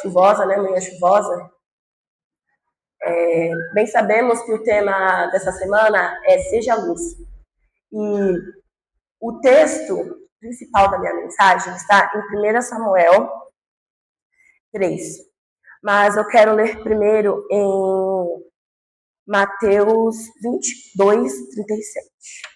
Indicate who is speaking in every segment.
Speaker 1: chuvosa, né? Manhã chuvosa. Bem sabemos que o tema dessa semana é Seja Luz. E o texto principal da minha mensagem está em 1 Samuel 3. Mas eu quero ler primeiro em Mateus 22, 37.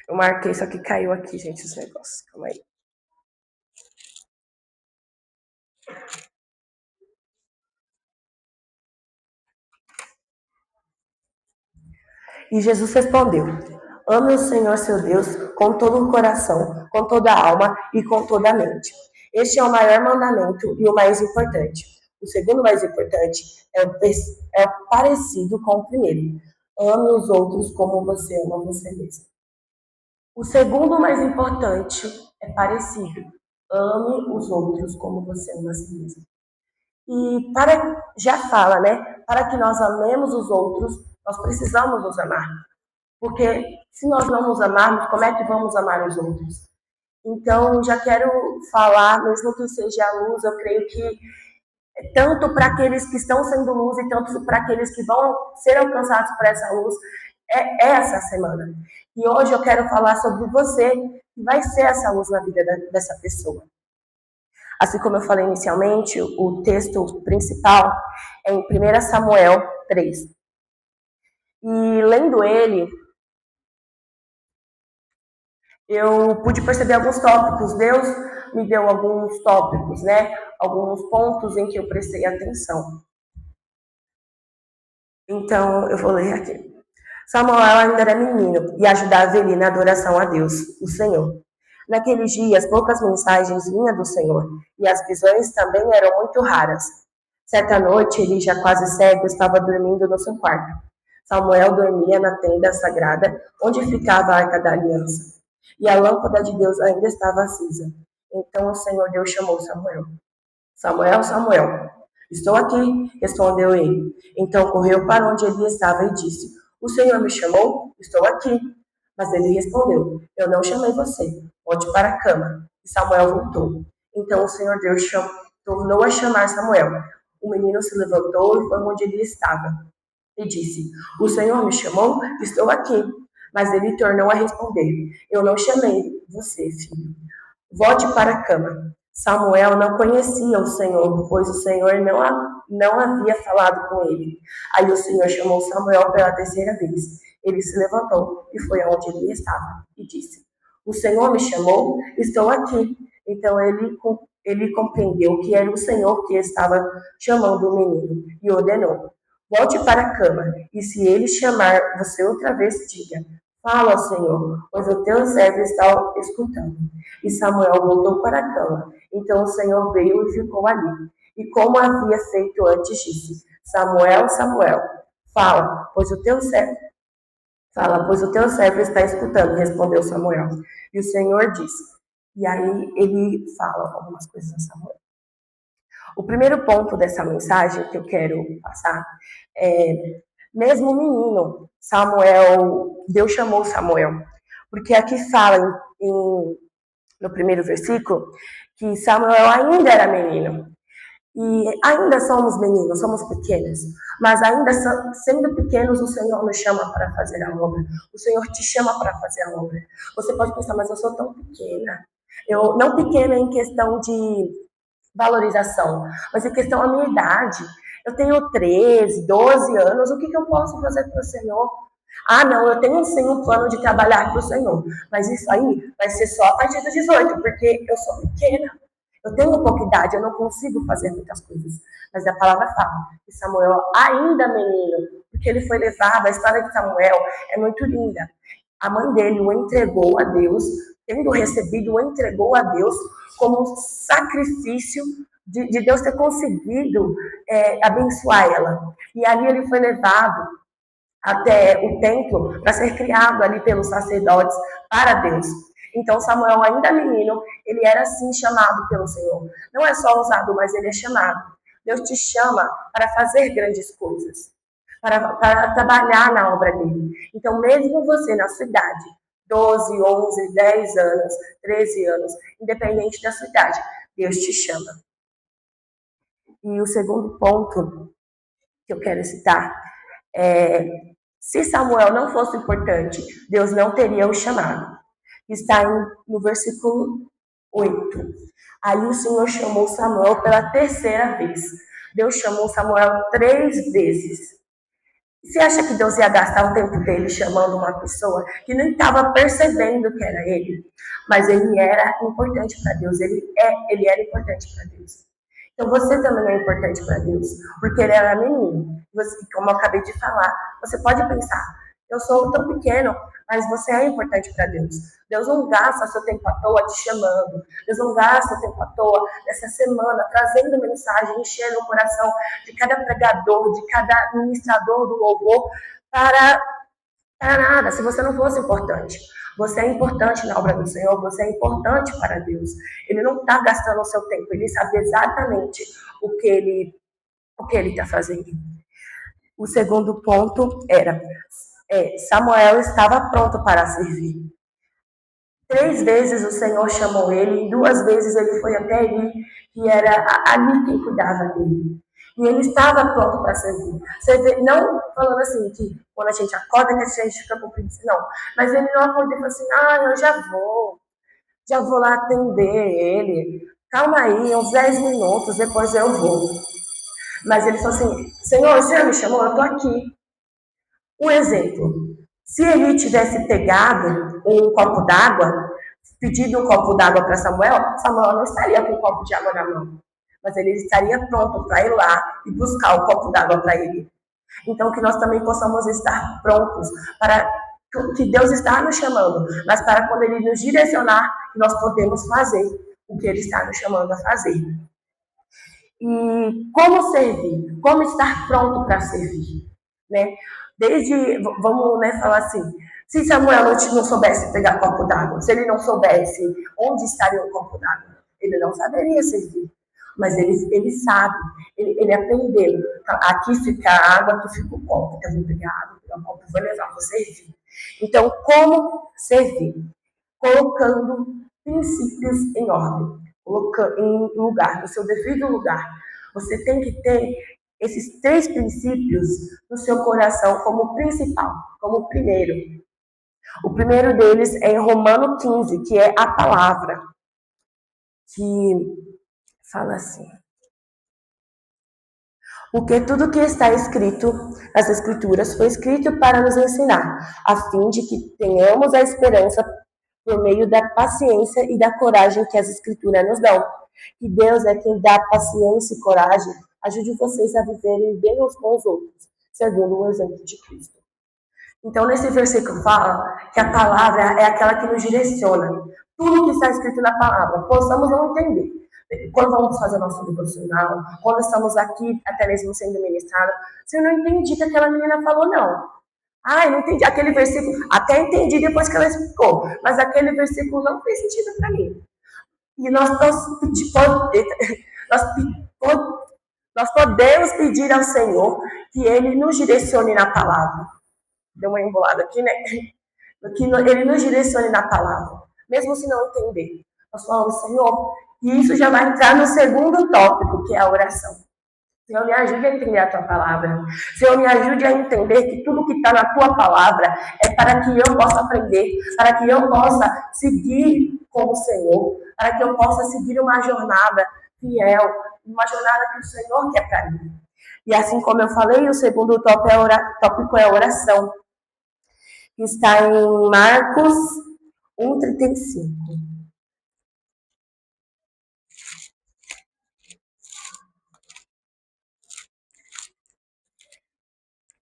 Speaker 1: Eu marquei, só que caiu aqui, gente, esse negócio. Calma aí. E Jesus respondeu: ame o Senhor seu Deus com todo o coração, com toda a alma e com toda a mente. Este é o maior mandamento e o mais importante. O segundo mais importante é o parecido com o primeiro. Ame os outros como você ama você mesmo. O segundo mais importante é parecido. Ame os outros como você ama a si mesmo. E já fala, né? Para que nós amemos os outros, nós precisamos nos amar. Porque se nós não nos amarmos, como é que vamos amar os outros? Então, já quero falar, mesmo que seja a luz, eu creio que tanto para aqueles que estão sendo luz e tanto para aqueles que vão ser alcançados por essa luz, é essa semana. E hoje eu quero falar sobre você, que vai ser essa luz na vida dessa pessoa. Assim como eu falei inicialmente, o texto principal é em 1 Samuel 3. E lendo ele, eu pude perceber alguns tópicos. Deus me deu alguns tópicos, né? Alguns pontos em que eu prestei atenção. Então, eu vou ler aqui. Samuel ainda era menino e ajudava ele na adoração a Deus, o Senhor. Naqueles dias, poucas mensagens vinham do Senhor, e as visões também eram muito raras. Certa noite, ele, já quase cego, estava dormindo no seu quarto. Samuel dormia na tenda sagrada, onde ficava a Arca da Aliança, e a lâmpada de Deus ainda estava acesa. Então o Senhor Deus chamou Samuel. Samuel, Samuel. Estou aqui, respondeu ele. Então correu para onde ele estava e disse: o Senhor me chamou? Estou aqui. Mas ele respondeu: eu não chamei você. Volte para a cama. E Samuel voltou. Então o Senhor Deus tornou a chamar Samuel. O menino se levantou e foi onde ele estava. E disse: o Senhor me chamou? Estou aqui. Mas ele tornou a responder: eu não chamei você, filho. Volte para a cama. Samuel não conhecia o Senhor, pois o Senhor não havia falado com ele. Aí o Senhor chamou Samuel pela terceira vez. Ele se levantou e foi aonde ele estava e disse: o Senhor me chamou? Estou aqui. Então ele compreendeu que era o Senhor que estava chamando o menino e ordenou: volte para a cama, e se ele chamar você outra vez, diga: fala, Senhor, pois o teu servo está escutando. E Samuel voltou para a cama. Então o Senhor veio e ficou ali. E como havia feito antes, disse: Samuel, Samuel, fala, pois o teu servo está escutando, respondeu Samuel. E o Senhor disse. E aí ele fala algumas coisas a Samuel. O primeiro ponto dessa mensagem que eu quero passar é: mesmo menino, Deus chamou Samuel. Porque aqui fala no primeiro versículo que Samuel ainda era menino. E ainda somos meninos, somos pequenos. Mas ainda sendo pequenos, o Senhor nos chama para fazer a obra. O Senhor te chama para fazer a obra. Você pode pensar: mas eu sou tão pequena. Não pequena em questão de valorização, mas em questão da minha idade. Eu tenho 13, 12 anos, o que eu posso fazer para o Senhor? Ah, não, eu tenho sim um plano de trabalhar para o Senhor, mas isso aí vai ser só a partir dos 18, porque eu sou pequena. Eu tenho pouca idade, eu não consigo fazer muitas coisas. Mas a palavra fala que Samuel, ainda menino, porque ele foi levado, a história de Samuel é muito linda. A mãe dele o entregou a Deus, tendo recebido, o entregou a Deus como sacrifício de Deus ter conseguido abençoar ela. E ali ele foi levado até o templo para ser criado ali pelos sacerdotes para Deus. Então Samuel, ainda menino, ele era assim chamado pelo Senhor. Não é só usado, mas ele é chamado. Deus te chama para fazer grandes coisas, para trabalhar na obra dele. Então, mesmo você na sua idade, 12, 11, 10 anos, 13 anos, independente da sua idade, Deus te chama. E o segundo ponto que eu quero citar é: se Samuel não fosse importante, Deus não teria o chamado. Está no versículo 8. Aí o Senhor chamou Samuel pela terceira vez. Deus chamou Samuel 3 vezes. Você acha que Deus ia gastar o tempo dele chamando uma pessoa que nem estava percebendo que era ele? Mas ele era importante para Deus, ele era importante para Deus. Então você também é importante para Deus, porque ele era menino. Você, como eu acabei de falar, você pode pensar: eu sou tão pequeno, mas você é importante para Deus. Deus não gasta seu tempo à toa te chamando. Deus não gasta seu tempo à toa nessa semana trazendo mensagem, enchendo o coração de cada pregador, de cada ministrador do louvor para nada. Se você não fosse importante, você é importante na obra do Senhor, você é importante para Deus. Ele não está gastando o seu tempo, ele sabe exatamente o que ele está fazendo. O segundo ponto era: Samuel estava pronto para servir. 3 vezes o Senhor chamou ele, e 2 vezes ele foi até ele, e era ali quem cuidava dele. E ele estava pronto para servir. Você vê, não falando assim, que quando a gente acorda, que a gente fica com preguiça, não. Mas ele não acordou e falou assim: eu já vou lá atender ele. Calma aí, uns 10 minutos, depois eu vou. Mas ele falou assim: Senhor, o Senhor me chamou, eu estou aqui. Um exemplo: se ele tivesse pegado um copo d'água, pedido um copo d'água para Samuel não estaria com um copo de água na mão. Mas ele estaria pronto para ir lá e buscar o copo d'água para ele. Então, que nós também possamos estar prontos para que Deus está nos chamando, mas para quando Ele nos direcionar, nós podemos fazer o que Ele está nos chamando a fazer. E como servir? Como estar pronto para servir? Né? Vamos falar assim: se Samuel não soubesse pegar copo d'água, se ele não soubesse onde estaria o copo d'água, ele não saberia servir. Mas ele sabe, ele aprendeu. Aqui fica a água, aqui fica o copo. Eu vou pegar a água, vou pegar o copo, vou levar, vou servir. Então, como servir? Colocando princípios em ordem, colocando em lugar, no seu devido lugar. Você tem que ter esses 3 princípios no seu coração como principal, como primeiro. O primeiro deles é em Romanos 15, que é a palavra, que fala assim: porque tudo que está escrito nas Escrituras foi escrito para nos ensinar, a fim de que tenhamos a esperança por meio da paciência e da coragem que as Escrituras nos dão. Que Deus é quem dá paciência e coragem, ajude vocês a viverem bem uns com os outros, segundo o exemplo de Cristo. Então, nesse versículo fala que a palavra é aquela que nos direciona. Tudo que está escrito na palavra, possamos não entender. Quando vamos fazer nosso devocional, quando estamos aqui, até mesmo sendo ministrado, se eu não entendi o que aquela menina falou, não. Eu não entendi aquele versículo, até entendi depois que ela explicou, mas aquele versículo não fez sentido para mim. E nós podemos pedir ao Senhor que Ele nos direcione na palavra. Deu uma embolada aqui, né? Que Ele nos direcione na palavra, mesmo se não entender. Nós falamos: Senhor, e isso já vai entrar no segundo tópico, que é a oração. Senhor, me ajude a entender a Tua palavra. Senhor, me ajude a entender que tudo que está na Tua palavra é para que eu possa aprender, para que eu possa seguir com o Senhor, para que eu possa seguir uma jornada fiel, uma jornada que o Senhor quer para mim. E assim como eu falei, o segundo tópico é a oração, que está em Marcos 1,35.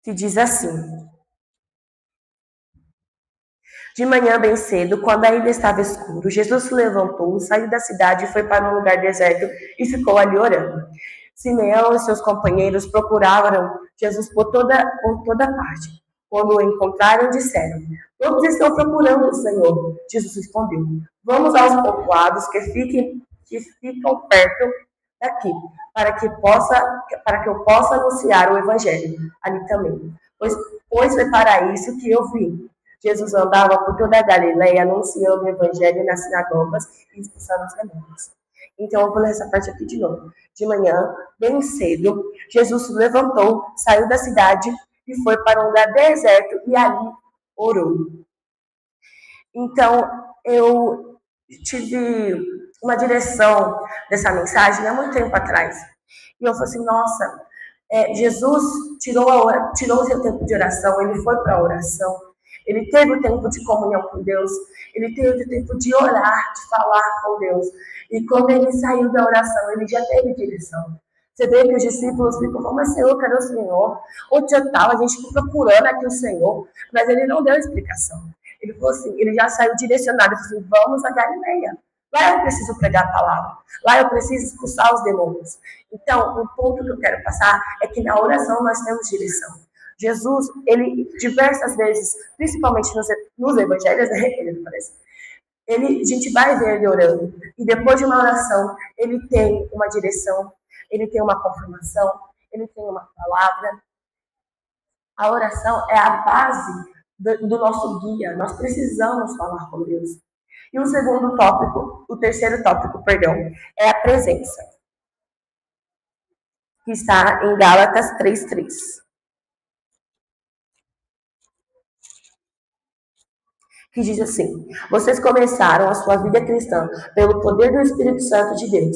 Speaker 1: Que diz assim: de manhã bem cedo, quando ainda estava escuro, Jesus se levantou, saiu da cidade e foi para um lugar deserto e ficou ali orando. Simeão e seus companheiros procuraram Jesus por toda parte. Quando o encontraram, disseram: todos estão procurando o Senhor. Jesus respondeu: vamos aos povoados que ficam perto, daqui, para que eu possa anunciar o evangelho ali também. Pois foi para isso que eu vim. Jesus andava por toda a Galileia, anunciando o evangelho nas sinagogas e expulsando os demônios. Então, eu vou ler essa parte aqui de novo. De manhã, bem cedo, Jesus se levantou, saiu da cidade e foi para um lugar deserto e ali orou. Então, eu tive uma direção dessa mensagem há muito tempo atrás. E eu falei assim, nossa, Jesus tirou o seu tempo de oração, ele foi para a oração, ele teve o tempo de comunhão com Deus, ele teve o tempo de orar, de falar com Deus. E quando ele saiu da oração, ele já teve direção. Você vê que os discípulos ficam falando, mas Senhor, cadê o Senhor? Onde já estava? A gente ficou procurando aqui o Senhor, mas ele não deu explicação. Ele falou assim, ele já saiu direcionado, ele falou assim, vamos a Galileia. Lá eu preciso pregar a palavra. Lá eu preciso expulsar os demônios. Então, o ponto que eu quero passar é que na oração nós temos direção. Jesus, ele diversas vezes, principalmente nos evangelhos, né, a gente vai ver ele orando. E depois de uma oração, ele tem uma direção, ele tem uma confirmação, ele tem uma palavra. A oração é a base do nosso guia. Nós precisamos falar com Deus. E o terceiro tópico, é a presença, que está em Gálatas 3:3. Que diz assim: vocês começaram a sua vida cristã pelo poder do Espírito Santo de Deus,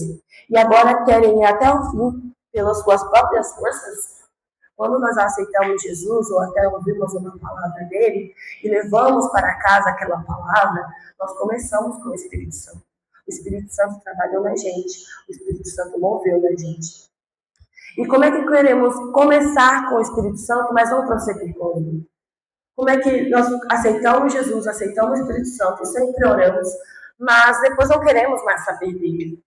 Speaker 1: e agora querem ir até o fim pelas suas próprias forças? Quando nós aceitamos Jesus, ou até ouvimos uma palavra dele, e levamos para casa aquela palavra, nós começamos com o Espírito Santo. O Espírito Santo trabalhou na gente, o Espírito Santo moveu na gente. E como é que queremos começar com o Espírito Santo, mas não prosseguir com ele? Como é que nós aceitamos Jesus, aceitamos o Espírito Santo e sempre oramos, mas depois não queremos mais saber dele?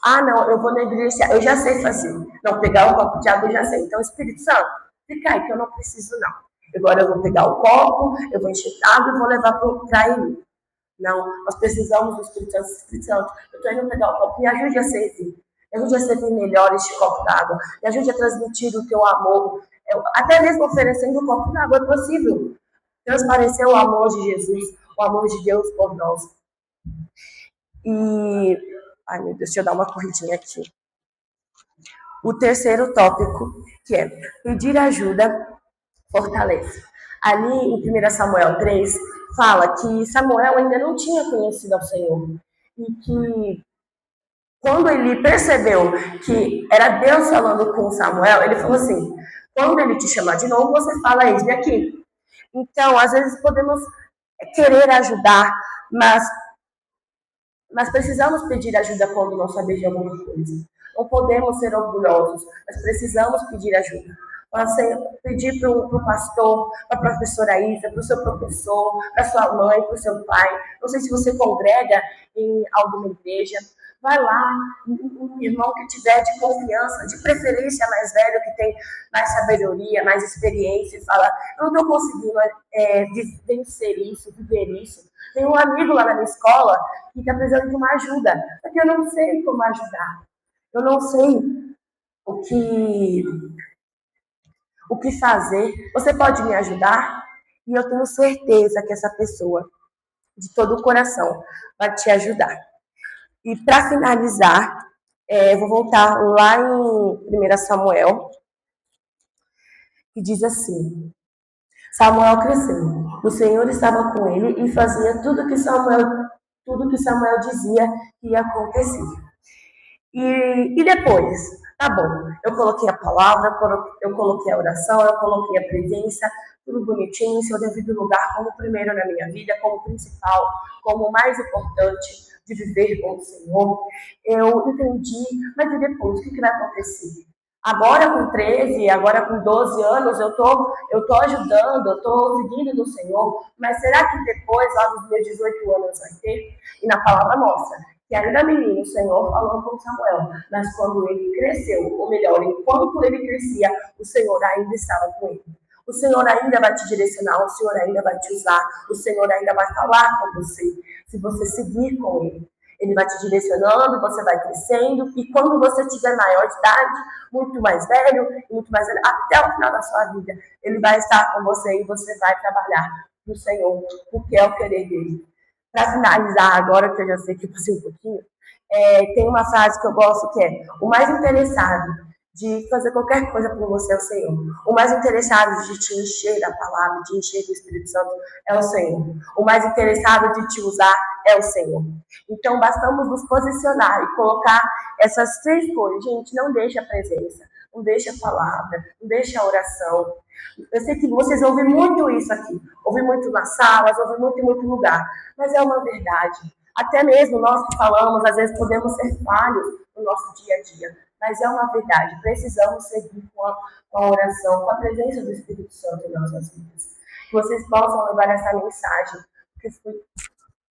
Speaker 1: Ah, não, eu vou negligenciar, eu já sei fazer. Não, pegar o copo de água eu já sei. Então, Espírito Santo, fica aí que eu não preciso, não. Agora eu vou pegar o copo, eu vou encher água e vou levar para ele. Não, nós precisamos do Espírito Santo. Espírito Santo, eu estou indo pegar o copo, me ajude a servir. Me ajude a servir melhor este copo d'água. Me ajude a transmitir o teu amor. Até mesmo oferecendo um copo d'água é possível. Transparecer o amor de Jesus, o amor de Deus por nós. Ai, meu Deus, deixa eu dar uma corridinha aqui. O terceiro tópico, que é pedir ajuda, fortalece. Ali em 1 Samuel 3, fala que Samuel ainda não tinha conhecido ao Senhor. E que quando ele percebeu que era Deus falando com Samuel, ele falou assim, quando ele te chamar de novo, você fala, eis-me aqui. Então, às vezes podemos querer ajudar, mas precisamos pedir ajuda quando não sabemos de alguma coisa. Não podemos ser orgulhosos, mas precisamos pedir ajuda. Pedir para o pastor, para a professora Isa, para o seu professor, para a sua mãe, para o seu pai. Não sei se você congrega em alguma igreja. Vai lá, um irmão que tiver de confiança, de preferência mais velho, que tem mais sabedoria, mais experiência, e fala, eu não estou conseguindo vencer isso, viver isso. Tem um amigo lá na minha escola que está precisando de uma ajuda, porque eu não sei como ajudar. Eu não sei o que fazer. Você pode me ajudar? E eu tenho certeza que essa pessoa, de todo o coração, vai te ajudar. E para finalizar, eu vou voltar lá em 1 Samuel, que diz assim: Samuel cresceu, o Senhor estava com ele e fazia tudo que Samuel dizia que ia acontecer. E depois, tá bom, eu coloquei a palavra, eu coloquei a oração, eu coloquei a presença, tudo bonitinho, em seu devido lugar, como primeiro na minha vida, como principal, como mais importante de viver com o Senhor. Eu entendi, mas e depois, o que vai acontecer? Agora com 13, agora com 12 anos, eu tô ajudando, eu tô seguindo no Senhor, mas será que depois, lá dos meus 18 anos, vai ter? E na palavra mostra que ainda menino, o Senhor falou com Samuel, mas quando ele cresceu, ou melhor, enquanto ele crescia, o Senhor ainda estava com ele. O Senhor ainda vai te direcionar, o Senhor ainda vai te usar, o Senhor ainda vai falar com você, se você seguir com ele. Ele vai te direcionando, você vai crescendo, e quando você tiver maior de idade, muito mais velho, até o final da sua vida, ele vai estar com você e você vai trabalhar no Senhor, porque é o querer dele. Para finalizar agora, que eu já sei que eu passei um pouquinho, tem uma frase que eu gosto que é: o mais interessado de fazer qualquer coisa por você é o Senhor. O mais interessado de te encher da palavra, de encher do Espírito Santo é o Senhor. O mais interessado de te usar é o Senhor. Então, bastamos nos posicionar e colocar essas 3 coisas. Gente, não deixe a presença, não deixe a palavra, não deixe a oração. Eu sei que vocês ouvem muito isso aqui, ouvem muito nas salas, ouvem muito em muito lugar, mas é uma verdade. Até mesmo nós que falamos, às vezes podemos ser falhos no nosso dia a dia, mas é uma verdade. Precisamos seguir com a oração, com a presença do Espírito Santo em nossas vidas. Que vocês possam levar essa mensagem, que foi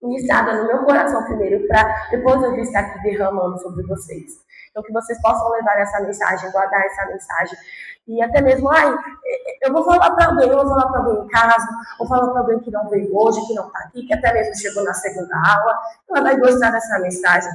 Speaker 1: ministrada no meu coração primeiro, para depois eu estar aqui derramando sobre vocês. Então, que vocês possam levar essa mensagem, guardar essa mensagem. E até mesmo, eu vou falar para alguém, eu vou falar para alguém em casa, vou falar para alguém que não veio hoje, que não está aqui, que até mesmo chegou na segunda aula, ela vai gostar dessa mensagem.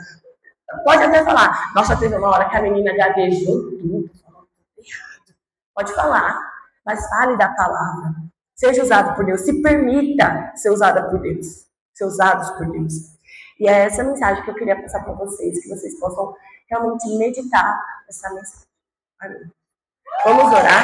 Speaker 1: Pode até falar, nossa, teve uma hora que a menina gaguejou tudo, falou tudo errado. Pode falar, mas fale da palavra. Seja usado por Deus, se permita ser usada por Deus, ser usados por Deus. E é essa mensagem que eu queria passar para vocês, que vocês possam realmente meditar essa mensagem. Amém. Vamos orar?